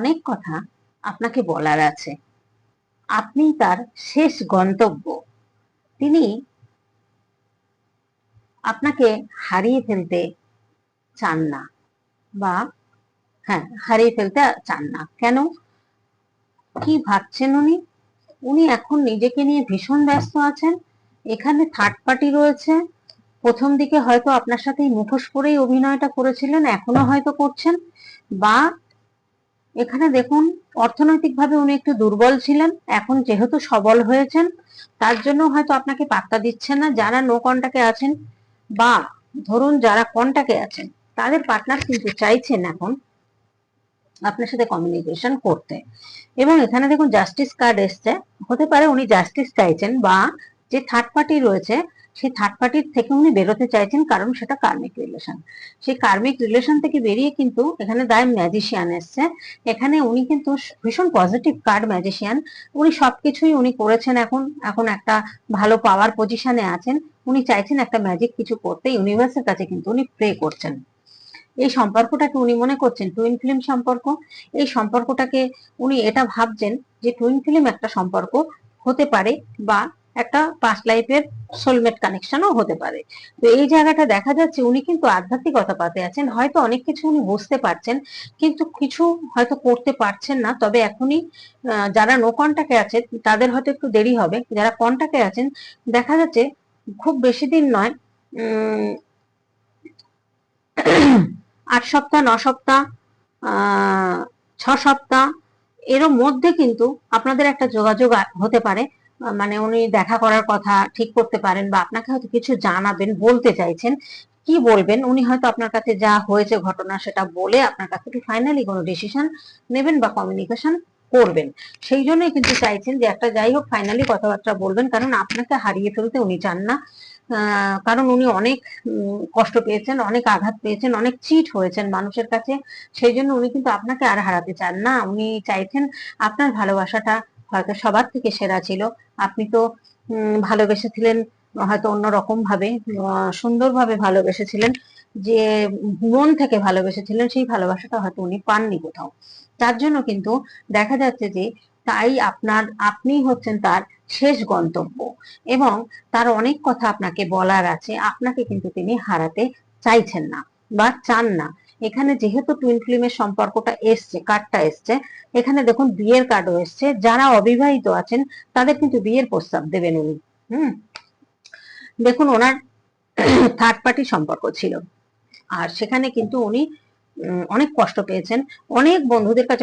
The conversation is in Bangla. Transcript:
অনেক কথা আপনাকে বলার আছে। আপনি তার শেষ গন্তব্য। তিনি আপনাকে হারিয়ে ফেলতে চান না, বা হ্যাঁ, হারিয়ে ফেলতে চান না। কেন? কি ভাবছেন উনি? উনি এখন নিজেকে নিয়ে ভীষণ ব্যস্ত আছেন। এখানে থার্ড পার্টি রয়েছে। প্রথম দিকে হয়তো আপনার সাথে মুখোশ পরেই অভিনয়টা করেছিলেন, এখনো হয়তো করছেন। বা এখানে দেখুন, অর্থনৈতিকভাবে উনি একটু দুর্বল ছিলেন, এখন যেহেতু সবল হয়েছেন তার জন্য হয়তো আপনাকে পাত্তা দিচ্ছেন না। যারা নো কন্টাক্টে আছেন, বা ধরুন যারা কন্টাক্টে আছেন, তাদের পার্টনার কিন্তু চাইছেন এখন আপনার সাথে কমিউনিকেশন করতে। এবং এখানে দেখুন জাস্টিস কার্ড এসছে। হতে পারে উনি জাস্টিস চাইছেন, বা যে থার্ড পার্টি রয়েছে সেই থার্ড পার্টির থেকে উনি বেরোতে চাইছেন, কারণ সেটা কার্মিক রিলেশন। সেই কার্মিক রিলেশন থেকে বেরিয়ে কিন্তু এখানে দায় ম্যাজিশিয়ান এসছে। এখানে উনি কিন্তু ভীষণ পজিটিভ কার্ড ম্যাজিশিয়ান। উনি সবকিছুই উনি করেছেন, এখন একটা ভালো পাওয়ার পজিশনে আছেন। উনি চাইছেন একটা ম্যাজিক কিছু করতে, ইউনিভার্সের কাছে কিন্তু উনি প্রে করছেন। এই সম্পর্কটাকে উনি মনে করছেন টুইন ফ্লেম সম্পর্ক। এই সম্পর্কটাকে উনি এটা ভাবছেন যে টুইন ফ্লেম একটা সম্পর্ক হতে পারে, বা একটা পাস্ট লাইফের সোলমেট কানেকশনও হতে পারে। তো এই জায়গাটা দেখা যাচ্ছে উনি কিন্তু আধ্যাত্মিকতা পাতে আছেন। হয়তো অনেক কিছু উনি বুঝতে পারছেন, কিন্তু কিছু হয়তো করতে পারছেন না। তবে এখনই যারা নো কন্টাক্টে আছে তাদের হয়তো একটু দেরি হবে। যারা কন্টাক্টে আছেন, দেখা যাচ্ছে খুব বেশি দিন নয়, 8 সপ্তাহ, 9 সপ্তাহ, 6 সপ্তাহ এর মধ্যে কিন্তু আপনাদের একটা যোগাযোগ হতে পারে। মানে উনি দেখা করার কথা ঠিক করতে পারেন, বা আপনাকে হয়তো কিছু জানাবেন, বলতে চাইছেন। কি বলবেন? উনি হয়তো আপনার কাছে যা হয়েছে ঘটনা সেটা বলে আপনার কাছে কি ফাইনালি কোনো ডিসিশন নেবেন বা কমিউনিকেশন করবেন। সেই জন্যই কিন্তু চাইছেন যে একটা যাই হোক ফাইনালি কথাবার্তা বলবেন, কারণ আপনাকে হারিয়ে ফেলতে উনি চান না। কারণ উনি অনেক কষ্ট পেয়েছেন, অনেক আঘাত পেয়েছেন, অনেক চিট হয়েছেন মানুষের কাছে। সেই জন্য উনি কিন্তু আপনাকে আর হারাতে চান না। উনি চাইছেন আপনার ভালোবাসাটা হয়তো সবার থেকে সেরা ছিল। আপনি তো ভালোবেসেছিলেন হয়তো অন্যরকম ভাবে, সুন্দরভাবে ভালোবেসেছিলেন, যে মন থেকে ভালোবেসেছিলেন, সেই ভালোবাসাটা হয়তো উনি পাননি কোথাও। তার জন্য কিন্তু দেখা যাচ্ছে যে তাই আপনি হচ্ছেন তার শেষ গন্তব্য, এবং তার অনেক কথা আপনাকে বলার আছে। আপনাকে কিন্তু তিনি হারাতে চাইছেন না, বা চান না। এখানে যেহেতু টুইন ফ্লেমের সম্পর্কটা এসছে, কার্ডটা এসছে, এখানে দেখুন বিয়ের কার্ডও এসছে। যারা অবিবাহিত আছেন তাদের কিন্তু বিয়ের প্রস্তাব দেবেন উনি। দেখুন ওনার থার্ড পার্টি সম্পর্ক ছিল, আর সেখানে কিন্তু উনি অনেক কষ্ট পেয়েছেন। অনেক বন্ধুদের কাছে